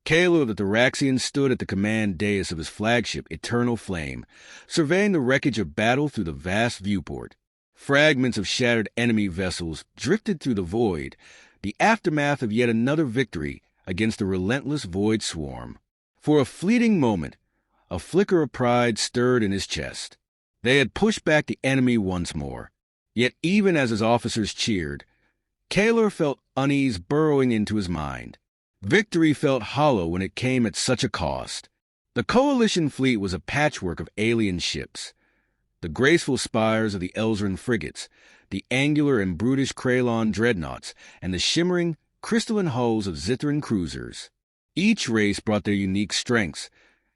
Kaler the Thraxian stood at the command dais of his flagship, Eternal Flame, surveying the wreckage of battle through the vast viewport. Fragments of shattered enemy vessels drifted through the void, the aftermath of yet another victory against the relentless void swarm. For a fleeting moment, a flicker of pride stirred in his chest. They had pushed back the enemy once more. Yet even as his officers cheered, Kaler felt unease burrowing into his mind. Victory felt hollow when it came at such a cost. The Coalition fleet was a patchwork of alien ships. The graceful spires of the Elzrin frigates, the angular and brutish Kralon dreadnoughts, and the shimmering, crystalline hulls of Zithran cruisers. Each race brought their unique strengths,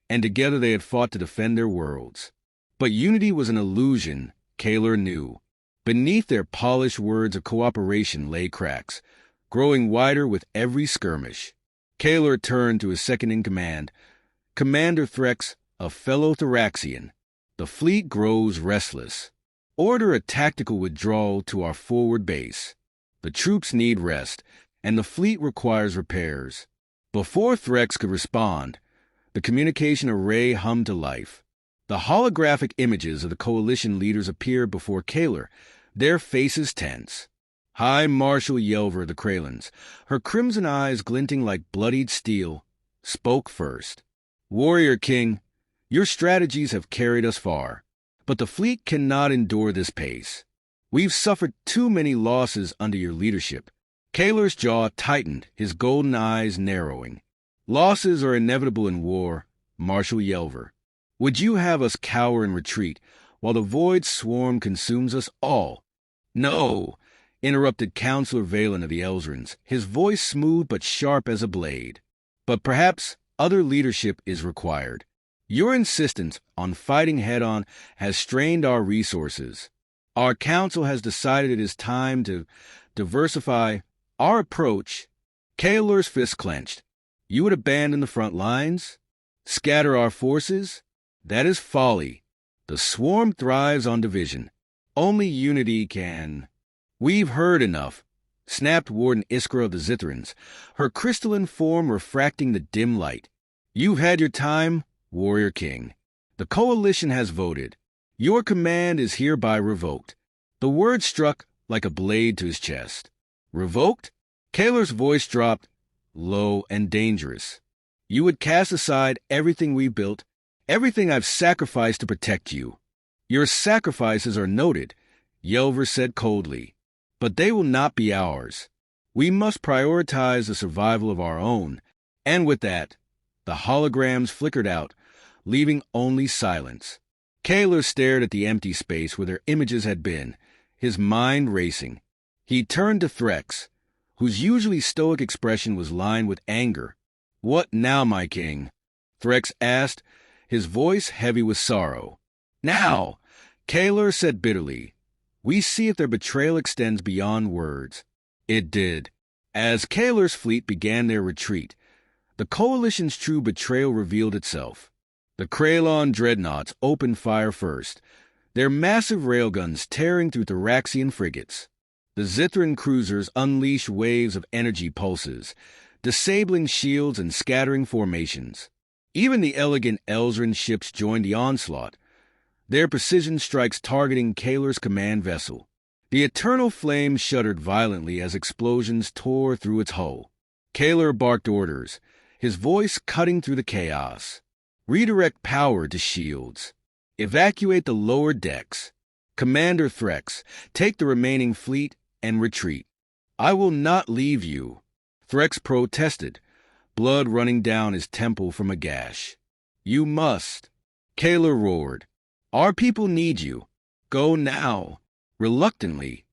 and together they had fought to defend their worlds. But unity was an illusion, Kaler knew. Beneath their polished words of cooperation lay cracks, growing wider with every skirmish. Kaler turned to his second-in-command, Commander Threx, a fellow Thraxian. The fleet grows restless. Order a tactical withdrawal to our forward base. The troops need rest, and the fleet requires repairs. Before Threx could respond, the communication array hummed to life. The holographic images of the Coalition leaders appeared before Kaler, their faces tense. High Marshal Yelver the Kralins, her crimson eyes glinting like bloodied steel, spoke first. "Warrior King, your strategies have carried us far, but the fleet cannot endure this pace. We've suffered too many losses under your leadership." Kaler's jaw tightened, his golden eyes narrowing. "Losses are inevitable in war, Marshal Yelver. Would you have us cower and retreat while the void swarm consumes us all?" "No," interrupted Counselor Valen of the Elzrins, his voice smooth but sharp as a blade. "But perhaps other leadership is required. Your insistence on fighting head-on has strained our resources. Our council has decided it is time to diversify our approach." Kaler's fist clenched. "You would abandon the front lines? Scatter our forces? That is folly. The swarm thrives on division. Only unity can—" "We've heard enough," snapped Warden Iskra of the Zithrans, her crystalline form refracting the dim light. "You've had your time, Warrior King. The Coalition has voted. Your command is hereby revoked." The word struck like a blade to his chest. "Revoked?" Kaler's voice dropped, low and dangerous. "You would cast aside everything we built, everything I've sacrificed to protect you." "Your sacrifices are noted," Yelver said coldly, "but they will not be ours. We must prioritize the survival of our own." And with that, the holograms flickered out, leaving only silence. Kaler stared at the empty space where their images had been, his mind racing. He turned to Threx, whose usually stoic expression was lined with anger. "What now, my king?" Threx asked, his voice heavy with sorrow. "Now," Kaler said bitterly, "we see if their betrayal extends beyond words." It did. As Kaler's fleet began their retreat, the Coalition's true betrayal revealed itself. The Kralon dreadnoughts opened fire first, their massive railguns tearing through Thraxian frigates. The Zithran cruisers unleashed waves of energy pulses, disabling shields and scattering formations. Even the elegant Elzrin ships joined the onslaught, their precision strikes targeting Kaler's command vessel. The Eternal Flame shuddered violently as explosions tore through its hull. Kaler barked orders, his voice cutting through the chaos. "Redirect power to shields. Evacuate the lower decks. Commander Threx, take the remaining fleet and retreat." "I will not leave you," Threx protested, blood running down his temple from a gash. "You must." Kaler roared. "Our people need you. Go now." Reluctantly,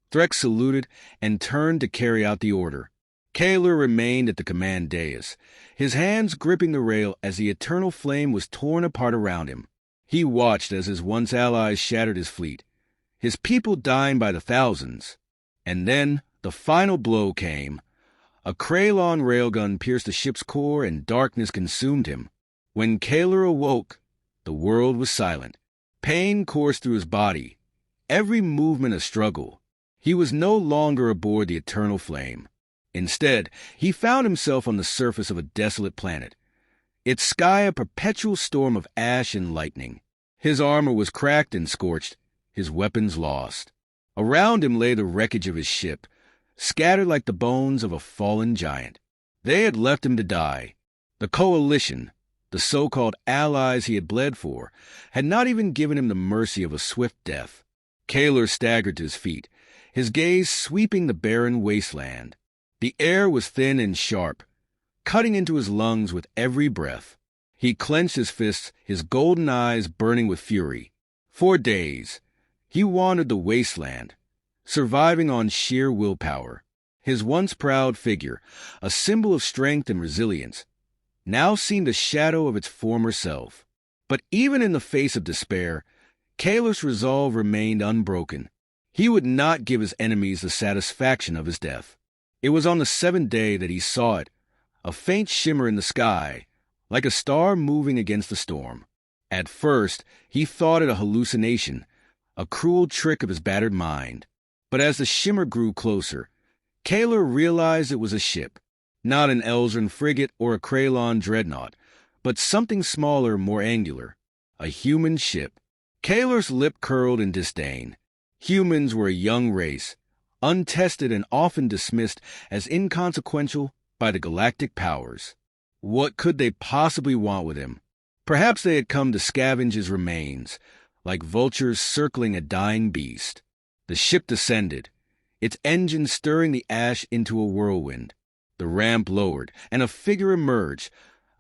Threx saluted and turned to carry out the order. Kaler remained at the command dais, his hands gripping the rail as the Eternal Flame was torn apart around him. He watched as his once allies shattered his fleet, his people dying by the thousands. And then the final blow came. A Kralon railgun pierced the ship's core and darkness consumed him. When Kaler awoke, the world was silent. Pain coursed through his body, every movement a struggle. He was no longer aboard the Eternal Flame. Instead, he found himself on the surface of a desolate planet, its sky a perpetual storm of ash and lightning. His armor was cracked and scorched, his weapons lost. Around him lay the wreckage of his ship, scattered like the bones of a fallen giant. They had left him to die. The coalition, the so-called allies he had bled for, had not even given him the mercy of a swift death. Kaler staggered to his feet, his gaze sweeping the barren wasteland. The air was thin and sharp, cutting into his lungs with every breath. He clenched his fists, his golden eyes burning with fury. For days, he wandered the wasteland, surviving on sheer willpower. His once proud figure, a symbol of strength and resilience, now seemed a shadow of its former self. But even in the face of despair, Kaler's resolve remained unbroken. He would not give his enemies the satisfaction of his death. It was on the seventh day that he saw it, a faint shimmer in the sky, like a star moving against the storm. At first, he thought it a hallucination, a cruel trick of his battered mind. But as the shimmer grew closer, Kaler realized it was a ship, not an Elzrin frigate or a Kraylon dreadnought, but something smaller, more angular, a human ship. Kaler's lip curled in disdain. Humans were a young race, untested and often dismissed as inconsequential by the galactic powers. What could they possibly want with him? Perhaps they had come to scavenge his remains, like vultures circling a dying beast. The ship descended, its engine stirring the ash into a whirlwind. The ramp lowered, and a figure emerged,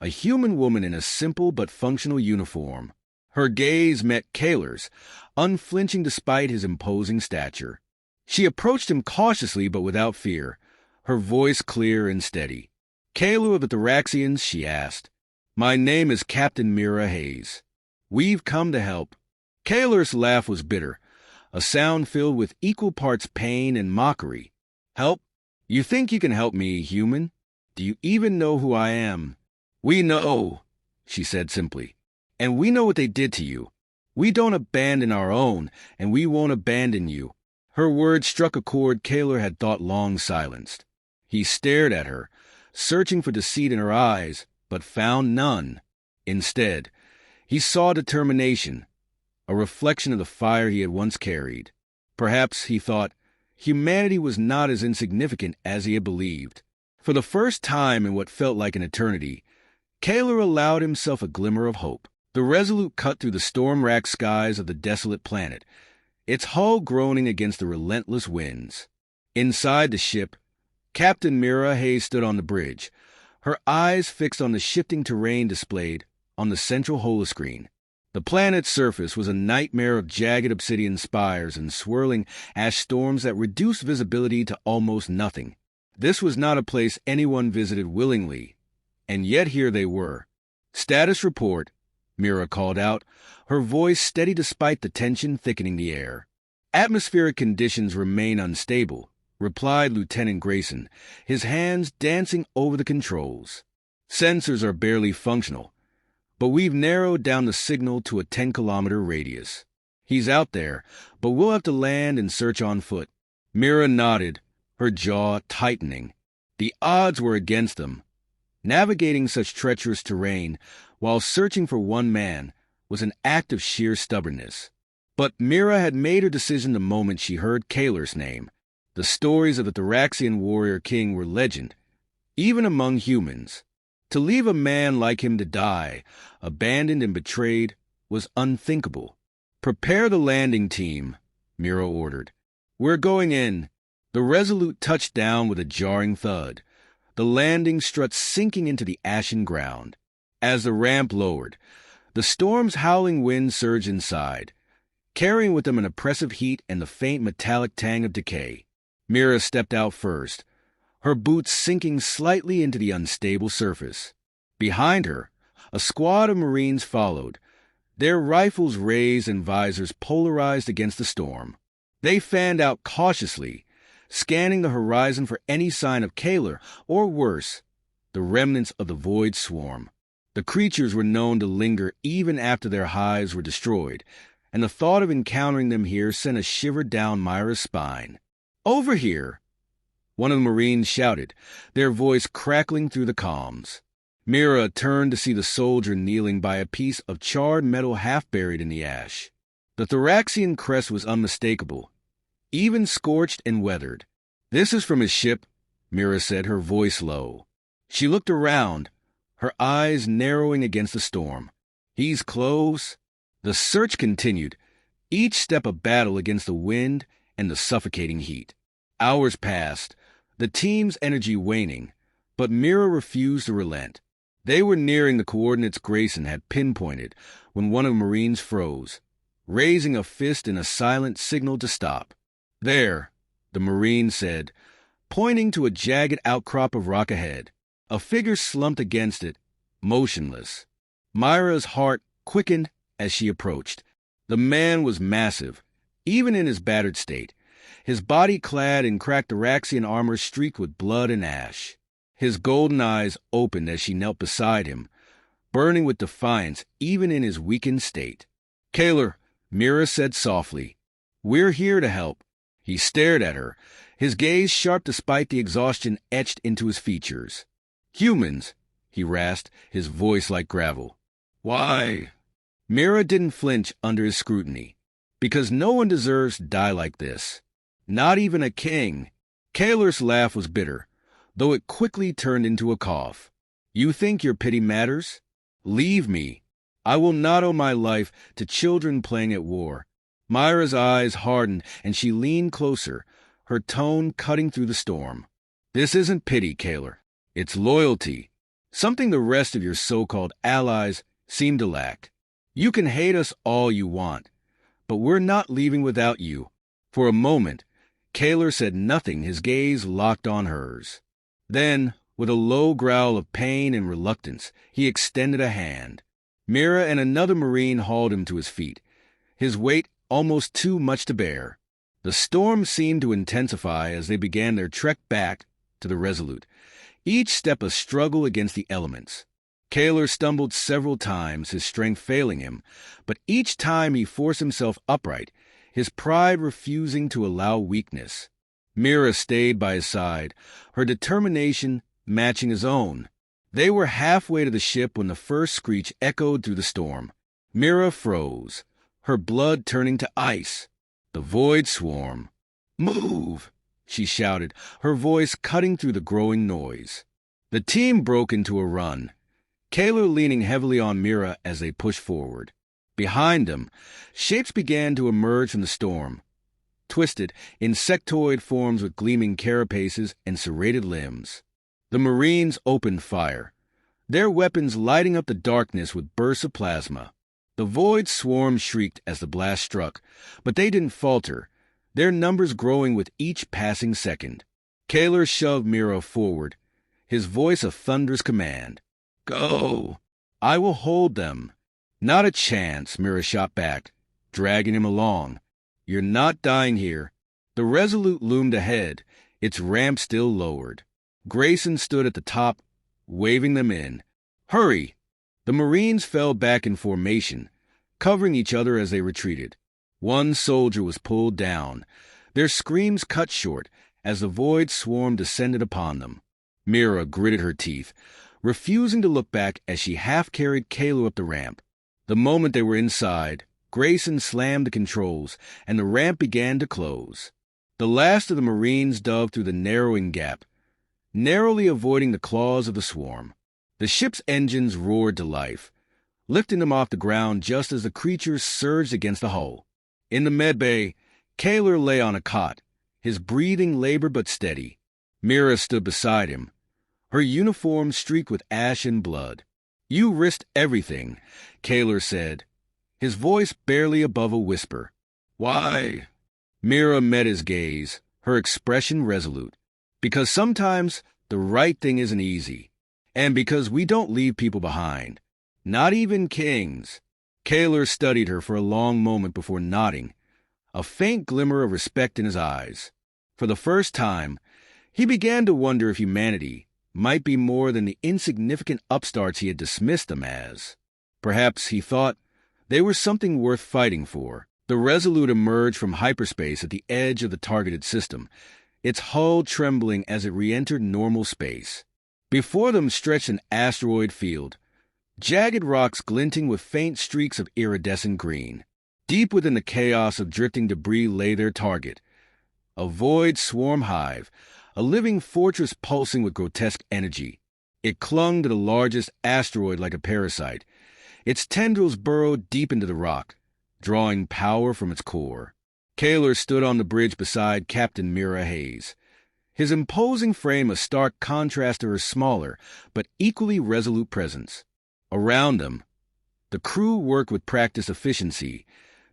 a human woman in a simple but functional uniform. Her gaze met Kaler's, unflinching despite his imposing stature. She approached him cautiously but without fear, her voice clear and steady. "Kaler of the Thraxians," she asked. "My name is Captain Mira Hayes. We've come to help." Kaler's laugh was bitter, a sound filled with equal parts pain and mockery. "Help? You think you can help me, human? Do you even know who I am?" "We know," she said simply. "And we know what they did to you. We don't abandon our own, and we won't abandon you." Her words struck a chord Kaler had thought long silenced. He stared at her, searching for deceit in her eyes, but found none. Instead, he saw determination, a reflection of the fire he had once carried. Perhaps, he thought, humanity was not as insignificant as he had believed. For the first time in what felt like an eternity, Kaler allowed himself a glimmer of hope. The Resolute cut through the storm-racked skies of the desolate planet, its hull groaning against the relentless winds. Inside the ship, Captain Mira Hayes stood on the bridge, her eyes fixed on the shifting terrain displayed on the central holoscreen. The planet's surface was a nightmare of jagged obsidian spires and swirling ash storms that reduced visibility to almost nothing. This was not a place anyone visited willingly, and yet here they were. "Status report," Mira called out, her voice steady despite the tension thickening the air. "Atmospheric conditions remain unstable," replied Lieutenant Grayson, his hands dancing over the controls. "Sensors are barely functional, but we've narrowed down the signal to a 10-kilometer radius. He's out there, but we'll have to land and search on foot." Mira nodded, her jaw tightening. The odds were against them. Navigating such treacherous terrain while searching for one man was an act of sheer stubbornness. But Mira had made her decision the moment she heard Kaler's name. The stories of the Thraxian warrior king were legend, even among humans. To leave a man like him to die, abandoned and betrayed, was unthinkable. "Prepare the landing team," Mira ordered. "We're going in." The Resolute touched down with a jarring thud, the landing strut sinking into the ashen ground. As the ramp lowered, the storm's howling wind surged inside, carrying with them an oppressive heat and the faint metallic tang of decay. Mira stepped out first, her boots sinking slightly into the unstable surface. Behind her, a squad of Marines followed, their rifles raised and visors polarized against the storm. They fanned out cautiously, scanning the horizon for any sign of Kaler, or worse, the remnants of the Void Swarm. The creatures were known to linger even after their hives were destroyed, and the thought of encountering them here sent a shiver down Myra's spine. "Over here!" one of the Marines shouted, their voice crackling through the comms. Mira turned to see the soldier kneeling by a piece of charred metal half buried in the ash. The Thoraxian crest was unmistakable, even scorched and weathered. "This is from his ship," Mira said, her voice low. She looked around, her eyes narrowing against the storm. "He's close." The search continued, each step a battle against the wind and the suffocating heat. Hours passed, the team's energy waning, but Mira refused to relent. They were nearing the coordinates Grayson had pinpointed when one of the Marines froze, raising a fist in a silent signal to stop. "There," the Marine said, pointing to a jagged outcrop of rock ahead. A figure slumped against it, motionless. Myra's heart quickened as she approached. The man was massive, even in his battered state, his body clad in cracked Thoraxian armor streaked with blood and ash. His golden eyes opened as she knelt beside him, burning with defiance even in his weakened state. "Kaler," Mira said softly, "we're here to help." He stared at her, his gaze sharp despite the exhaustion etched into his features. "Humans," he rasped, his voice like gravel. "Why?" Mira didn't flinch under his scrutiny. "Because no one deserves to die like this. Not even a king." Kaler's laugh was bitter, though it quickly turned into a cough. "You think your pity matters? Leave me. I will not owe my life to children playing at war." Myra's eyes hardened and she leaned closer, her tone cutting through the storm. "This isn't pity, Kaler. It's loyalty. Something the rest of your so-called allies seem to lack. You can hate us all you want, but we're not leaving without you." For a moment, Kaler said nothing, his gaze locked on hers. Then, with a low growl of pain and reluctance, he extended a hand. Mira and another Marine hauled him to his feet, his weight almost too much to bear. The storm seemed to intensify as they began their trek back to the Resolute, each step a struggle against the elements. Kaler stumbled several times, his strength failing him, but each time he forced himself upright, his pride refusing to allow weakness. Mira stayed by his side, her determination matching his own. They were halfway to the ship when the first screech echoed through the storm. Mira froze, her blood turning to ice. The void swarm. "Move!" she shouted, her voice cutting through the growing noise. The team broke into a run, Kaler leaning heavily on Mira as they pushed forward. Behind them, shapes began to emerge from the storm, twisted, insectoid forms with gleaming carapaces and serrated limbs. The Marines opened fire, their weapons lighting up the darkness with bursts of plasma. The void swarm shrieked as the blast struck, but they didn't falter, their numbers growing with each passing second. Kaler shoved Mira forward, his voice a thunderous command. "Go! I will hold them." "Not a chance," Mira shot back, dragging him along. "You're not dying here." The Resolute loomed ahead, its ramp still lowered. Grayson stood at the top, waving them in. "Hurry!" The Marines fell back in formation, covering each other as they retreated. One soldier was pulled down, their screams cut short as the void swarm descended upon them. Mira gritted her teeth, refusing to look back as she half-carried Kaler up the ramp. The moment they were inside, Grayson slammed the controls, and the ramp began to close. The last of the Marines dove through the narrowing gap, narrowly avoiding the claws of the swarm. The ship's engines roared to life, lifting them off the ground just as the creatures surged against the hull. In the medbay, Kaler lay on a cot, his breathing labored but steady. Mira stood beside him, her uniform streaked with ash and blood. "You risked everything," Kaler said, his voice barely above a whisper. "Why?" Mira met his gaze, her expression resolute. "Because sometimes the right thing isn't easy, and because we don't leave people behind, not even kings." Kaler studied her for a long moment before nodding, a faint glimmer of respect in his eyes. For the first time, he began to wonder if humanity might be more than the insignificant upstarts he had dismissed them as. Perhaps, he thought, they were something worth fighting for. The Resolute emerged from hyperspace at the edge of the targeted system, its hull trembling as it re-entered normal space. Before them stretched an asteroid field, jagged rocks glinting with faint streaks of iridescent green. Deep within the chaos of drifting debris lay their target, a void swarm hive, a living fortress pulsing with grotesque energy. It clung to the largest asteroid like a parasite. Its tendrils burrowed deep into the rock, drawing power from its core. Kaler stood on the bridge beside Captain Mira Hayes, his imposing frame a stark contrast to her smaller but equally resolute presence. Around them, the crew worked with practiced efficiency,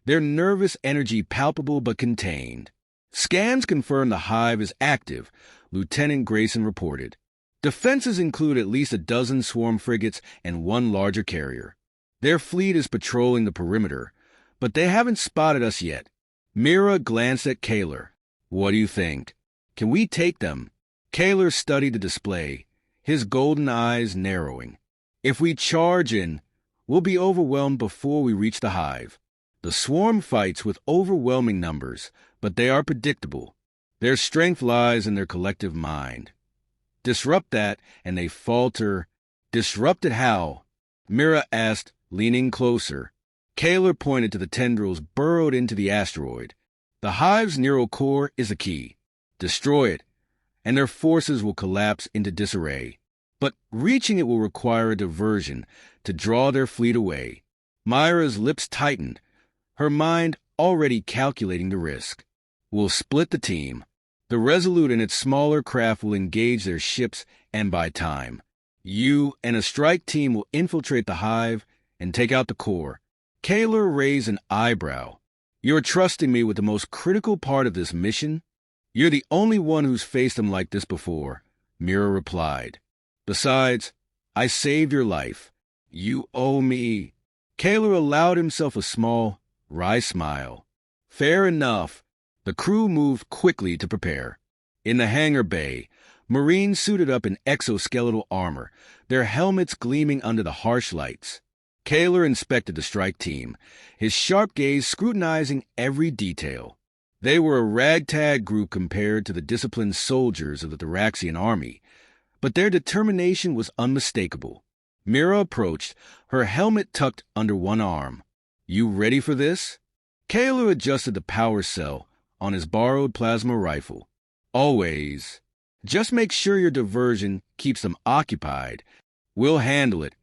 their nervous energy palpable but contained. Scans confirmed the hive is active, Lieutenant Grayson reported. Defenses include at least a dozen swarm frigates and one larger carrier. Their fleet is patrolling the perimeter, but they haven't spotted us yet. Mira glanced at Kaler. What do you think? Can we take them? Kaler studied the display, his golden eyes narrowing. If we charge in, we'll be overwhelmed before we reach the hive. The swarm fights with overwhelming numbers, but they are predictable. Their strength lies in their collective mind. Disrupt that, and they falter. Disrupt it how? Mira asked, leaning closer. Kaler pointed to the tendrils burrowed into the asteroid. The hive's neural core is a key. Destroy it, and their forces will collapse into disarray. But reaching it will require a diversion to draw their fleet away. Myra's lips tightened, her mind already calculating the risk. We'll split the team. The Resolute and its smaller craft will engage their ships and buy time. You and a strike team will infiltrate the hive and take out the core. Kaler raised an eyebrow. You're trusting me with the most critical part of this mission? You're the only one who's faced them like this before, Mira replied. Besides, I saved your life. You owe me. Kaler allowed himself a small, wry smile. Fair enough. The crew moved quickly to prepare. In the hangar bay, Marines suited up in exoskeletal armor, their helmets gleaming under the harsh lights. Kaler inspected the strike team, his sharp gaze scrutinizing every detail. They were a ragtag group compared to the disciplined soldiers of the Thraxian army, but their determination was unmistakable. Mira approached, her helmet tucked under one arm. You ready for this? Kaler adjusted the power cell on his borrowed plasma rifle. Always. Just make sure your diversion keeps them occupied. We'll handle it,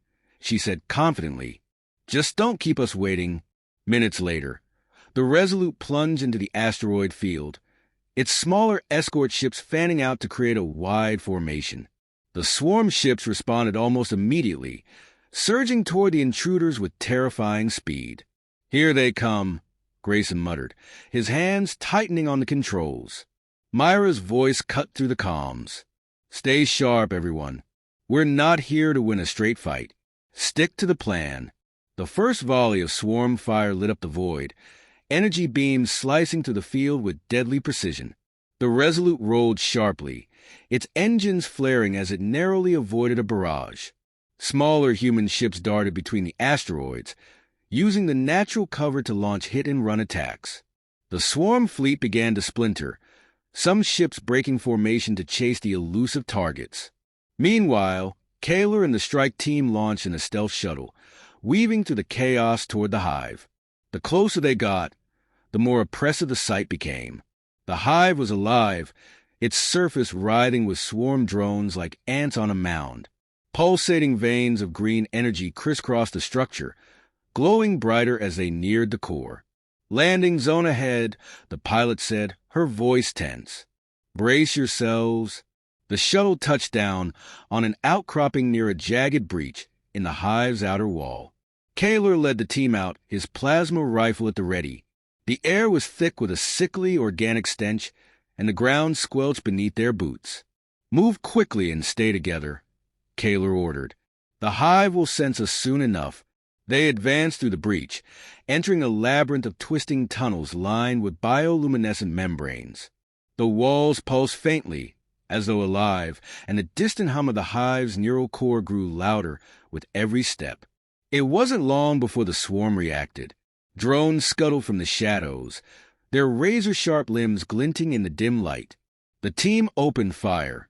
she said confidently. Just don't keep us waiting. Minutes later, the Resolute plunged into the asteroid field, its smaller escort ships fanning out to create a wide formation. The swarm ships responded almost immediately, surging toward the intruders with terrifying speed. Here they come, Grayson muttered, his hands tightening on the controls. Myra's voice cut through the comms. Stay sharp, everyone. We're not here to win a straight fight. Stick to the plan. The first volley of swarm fire lit up the void, energy beams slicing through the field with deadly precision. The Resolute rolled sharply, its engines flaring as it narrowly avoided a barrage. Smaller human ships darted between the asteroids, using the natural cover to launch hit-and-run attacks. The swarm fleet began to splinter, some ships breaking formation to chase the elusive targets. Meanwhile, Kaler and the strike team launched in a stealth shuttle, weaving through the chaos toward the hive. The closer they got, the more oppressive the sight became. The hive was alive, its surface writhing with swarm drones like ants on a mound. Pulsating veins of green energy crisscrossed the structure, glowing brighter as they neared the core. Landing zone ahead, the pilot said, her voice tense. Brace yourselves. The shuttle touched down on an outcropping near a jagged breach in the hive's outer wall. Kaler led the team out, his plasma rifle at the ready. The air was thick with a sickly organic stench, and the ground squelched beneath their boots. Move quickly and stay together, Kaler ordered. The hive will sense us soon enough. They advanced through the breach, entering a labyrinth of twisting tunnels lined with bioluminescent membranes. The walls pulsed faintly, as though alive, and the distant hum of the hive's neural core grew louder with every step. It wasn't long before the swarm reacted. Drones scuttled from the shadows, their razor-sharp limbs glinting in the dim light. The team opened fire,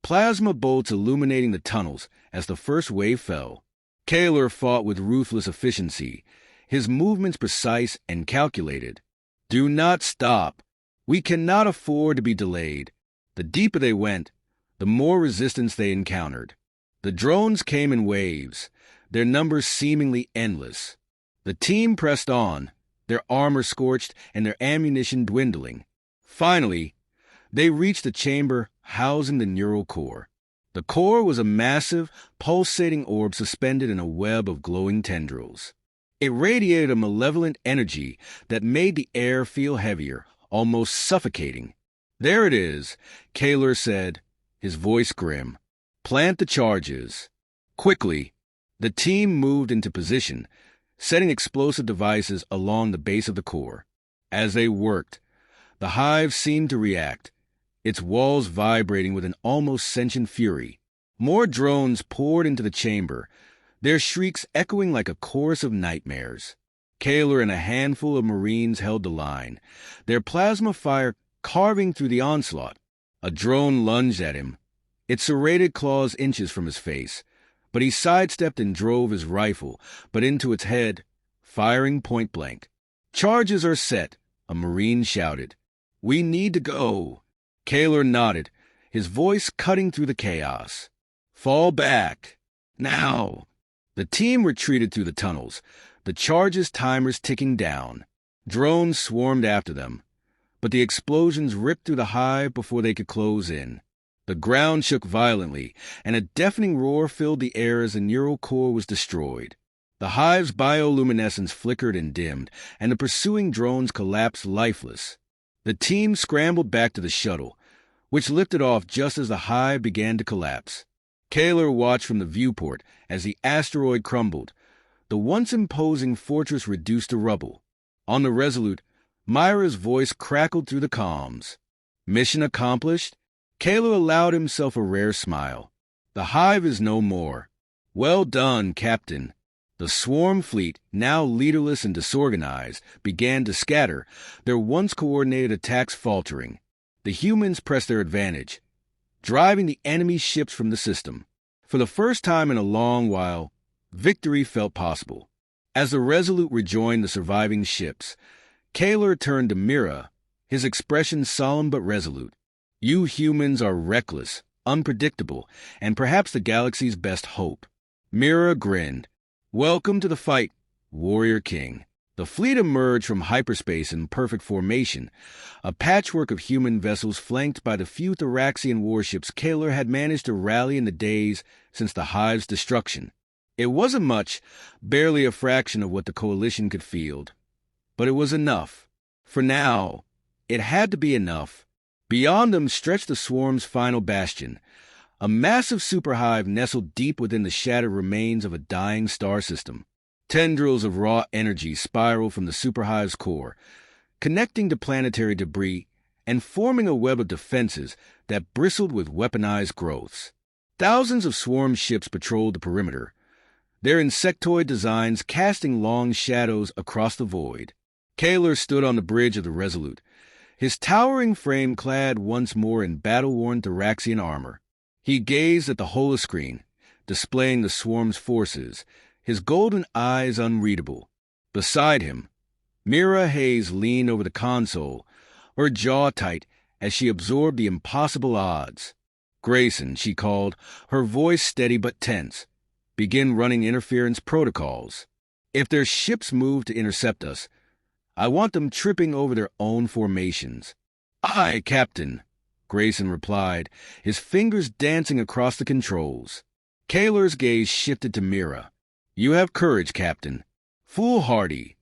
plasma bolts illuminating the tunnels as the first wave fell. Kaler fought with ruthless efficiency, his movements precise and calculated. Do not stop. We cannot afford to be delayed. The deeper they went, the more resistance they encountered. The drones came in waves, their numbers seemingly endless. The team pressed on, their armor scorched and their ammunition dwindling. Finally, they reached the chamber housing the neural core. The core was a massive, pulsating orb suspended in a web of glowing tendrils. It radiated a malevolent energy that made the air feel heavier, almost suffocating. There it is, Kaler said, his voice grim. Plant the charges. Quickly, the team moved into position, setting explosive devices along the base of the core. As they worked, the hive seemed to react, its walls vibrating with an almost sentient fury. More drones poured into the chamber, their shrieks echoing like a chorus of nightmares. Kaler and a handful of Marines held the line, their plasma fire carving through the onslaught. A drone lunged at him, its serrated claws inches from his face, but he sidestepped and drove his rifle, but into its head, firing point blank. Charges are set, a Marine shouted. We need to go. Kaler nodded, his voice cutting through the chaos. Fall back. Now. The team retreated through the tunnels, the charges' timers ticking down. Drones swarmed after them, but the explosions ripped through the hive before they could close in. The ground shook violently, and a deafening roar filled the air as the neural core was destroyed. The hive's bioluminescence flickered and dimmed, and the pursuing drones collapsed lifeless. The team scrambled back to the shuttle, which lifted off just as the hive began to collapse. Kaler watched from the viewport as the asteroid crumbled, the once imposing fortress reduced to rubble. On the Resolute, Myra's voice crackled through the comms. Mission accomplished? Kaler allowed himself a rare smile. The hive is no more. Well done, Captain. The swarm fleet, now leaderless and disorganized, began to scatter, their once coordinated attacks faltering. The humans pressed their advantage, driving the enemy ships from the system. For the first time in a long while, victory felt possible. As the Resolute rejoined the surviving ships, Kaler turned to Mira, his expression solemn but resolute. You humans are reckless, unpredictable, and perhaps the galaxy's best hope. Mira grinned. Welcome to the fight, Warrior King. The fleet emerged from hyperspace in perfect formation, a patchwork of human vessels flanked by the few Thraxian warships Kaler had managed to rally in the days since the hive's destruction. It wasn't much, barely a fraction of what the Coalition could field. But it was enough. For now, it had to be enough. Beyond them stretched the swarm's final bastion, a massive superhive nestled deep within the shattered remains of a dying star system. Tendrils of raw energy spiraled from the superhive's core, connecting to planetary debris and forming a web of defenses that bristled with weaponized growths. Thousands of swarm ships patrolled the perimeter, their insectoid designs casting long shadows across the void. Kaler stood on the bridge of the Resolute, his towering frame clad once more in battle-worn Thraxian armor. He gazed at the holoscreen, displaying the swarm's forces, his golden eyes unreadable. Beside him, Mira Hayes leaned over the console, her jaw tight as she absorbed the impossible odds. Grayson, she called, her voice steady but tense. Begin running interference protocols. If their ships move to intercept us, I want them tripping over their own formations. Aye, Captain, Grayson replied, his fingers dancing across the controls. Kaler's gaze shifted to Mira. You have courage, Captain. Foolhardy,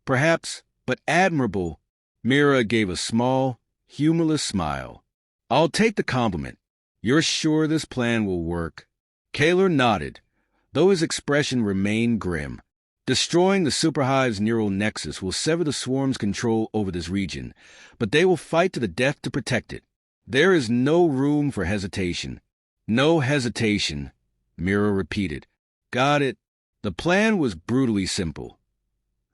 perhaps, but admirable. Mira gave a small, humorless smile. I'll take the compliment. You're sure this plan will work? Kaler nodded, though his expression remained grim. Destroying the superhive's neural nexus will sever the swarm's control over this region, but they will fight to the death to protect it. There is no room for hesitation. No hesitation, Mira repeated. Got it. The plan was brutally simple.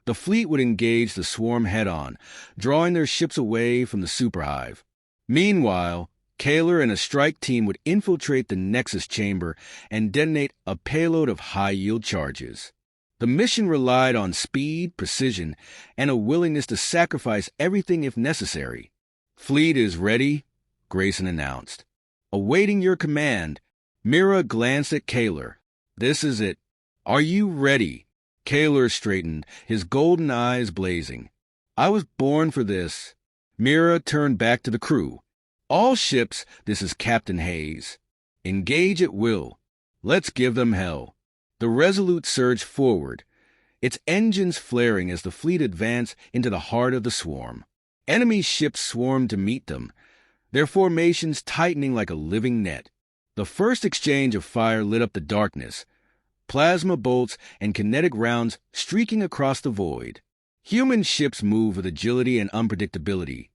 The fleet would engage the swarm head-on, drawing their ships away from the superhive. Meanwhile, Kaler and a strike team would infiltrate the Nexus chamber and detonate a payload of high-yield charges. The mission relied on speed, precision, and a willingness to sacrifice everything if necessary. "Fleet is ready," Grayson announced. "Awaiting your command." Mira glanced at Kaler. "This is it. Are you ready?" Kaler straightened, his golden eyes blazing. "I was born for this." Mira turned back to the crew. "All ships, this is Captain Hayes. Engage at will. Let's give them hell." The Resolute surged forward, its engines flaring as the fleet advanced into the heart of the swarm. Enemy ships swarmed to meet them, their formations tightening like a living net. The first exchange of fire lit up the darkness, plasma bolts and kinetic rounds streaking across the void. Human ships moved with agility and unpredictability,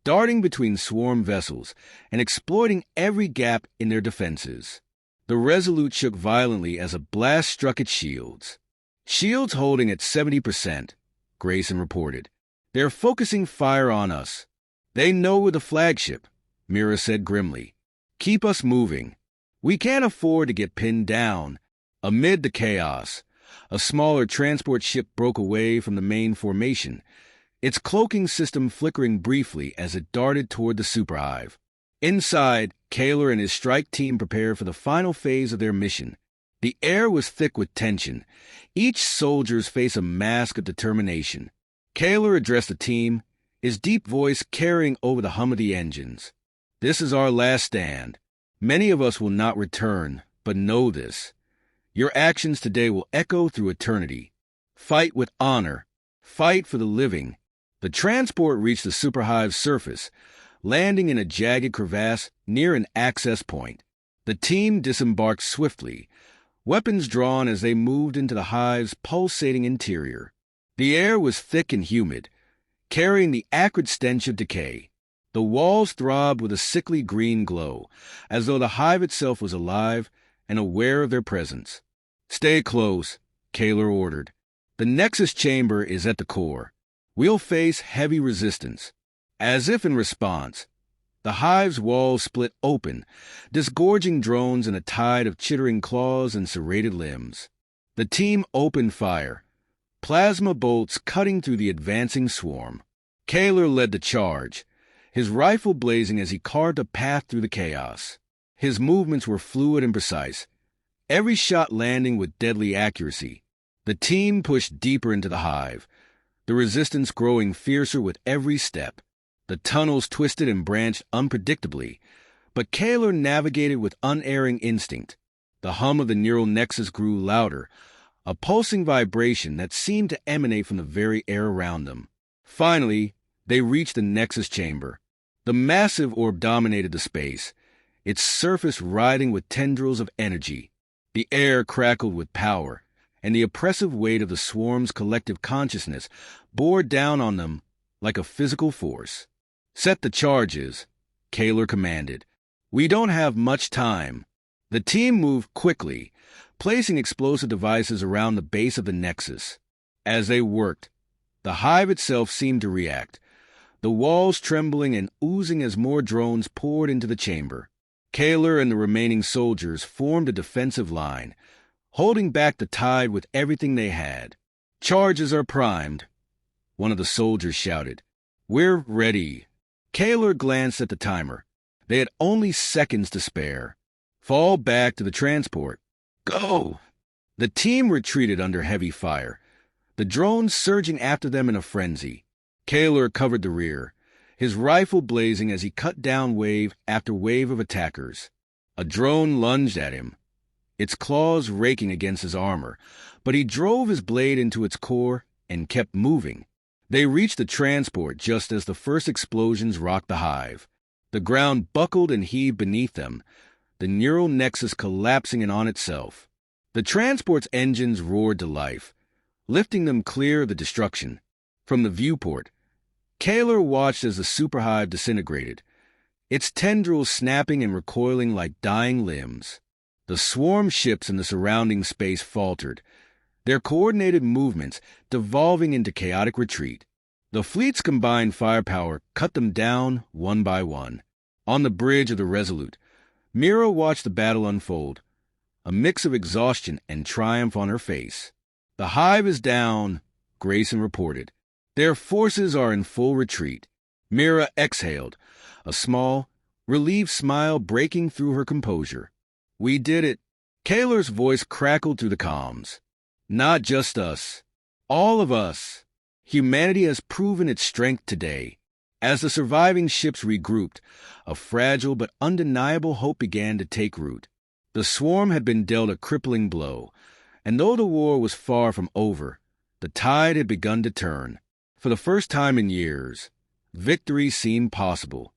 darting between swarm vessels and exploiting every gap in their defenses. The Resolute shook violently as a blast struck its shields. "Shields holding at 70%, Grayson reported. "They're focusing fire on us." "They know we're the flagship," Mira said grimly. "Keep us moving. We can't afford to get pinned down." Amid the chaos, a smaller transport ship broke away from the main formation, its cloaking system flickering briefly as it darted toward the superhive. Inside, Kaler and his strike team prepared for the final phase of their mission. The air was thick with tension, each soldier's face a mask of determination. Kaler addressed the team, his deep voice carrying over the hum of the engines. "This is our last stand. Many of us will not return, but know this. Your actions today will echo through eternity. Fight with honor. Fight for the living." The transport reached the superhive's surface, landing in a jagged crevasse near an access point. The team disembarked swiftly, weapons drawn as they moved into the hive's pulsating interior. The air was thick and humid, carrying the acrid stench of decay. The walls throbbed with a sickly green glow, as though the hive itself was alive and aware of their presence. "Stay close," Kaler ordered. "The Nexus chamber is at the core. We'll face heavy resistance." As if in response, the hive's walls split open, disgorging drones in a tide of chittering claws and serrated limbs. The team opened fire, plasma bolts cutting through the advancing swarm. Kaler led the charge, his rifle blazing as he carved a path through the chaos. His movements were fluid and precise, every shot landing with deadly accuracy. The team pushed deeper into the hive, the resistance growing fiercer with every step. The tunnels twisted and branched unpredictably, but Kaler navigated with unerring instinct. The hum of the neural nexus grew louder, a pulsing vibration that seemed to emanate from the very air around them. Finally, they reached the nexus chamber. The massive orb dominated the space, its surface writhing with tendrils of energy. The air crackled with power, and the oppressive weight of the swarm's collective consciousness bore down on them like a physical force. "Set the charges," Kaler commanded. "We don't have much time." The team moved quickly, placing explosive devices around the base of the nexus. As they worked, the hive itself seemed to react, the walls trembling and oozing as more drones poured into the chamber. Kaler and the remaining soldiers formed a defensive line, holding back the tide with everything they had. "Charges are primed," one of the soldiers shouted. "We're ready." Kaler glanced at the timer. They had only seconds to spare. "Fall back to the transport." "Go!" The team retreated under heavy fire, the drones surging after them in a frenzy. Kaler covered the rear, his rifle blazing as he cut down wave after wave of attackers. A drone lunged at him, its claws raking against his armor, but he drove his blade into its core and kept moving. They reached the transport just as the first explosions rocked the hive. The ground buckled and heaved beneath them, the neural nexus collapsing in on itself. The transport's engines roared to life, lifting them clear of the destruction. From the viewport, Kaler watched as the superhive disintegrated, its tendrils snapping and recoiling like dying limbs. The swarm ships in the surrounding space faltered, their coordinated movements devolving into chaotic retreat. The fleet's combined firepower cut them down one by one. On the bridge of the Resolute, Mira watched the battle unfold, a mix of exhaustion and triumph on her face. "The hive is down," Grayson reported. "Their forces are in full retreat." Mira exhaled, a small, relieved smile breaking through her composure. "We did it." Kaler's voice crackled through the comms. "Not just us. All of us. Humanity has proven its strength today." As the surviving ships regrouped, a fragile but undeniable hope began to take root. The swarm had been dealt a crippling blow, and though the war was far from over, the tide had begun to turn. For the first time in years, victory seemed possible.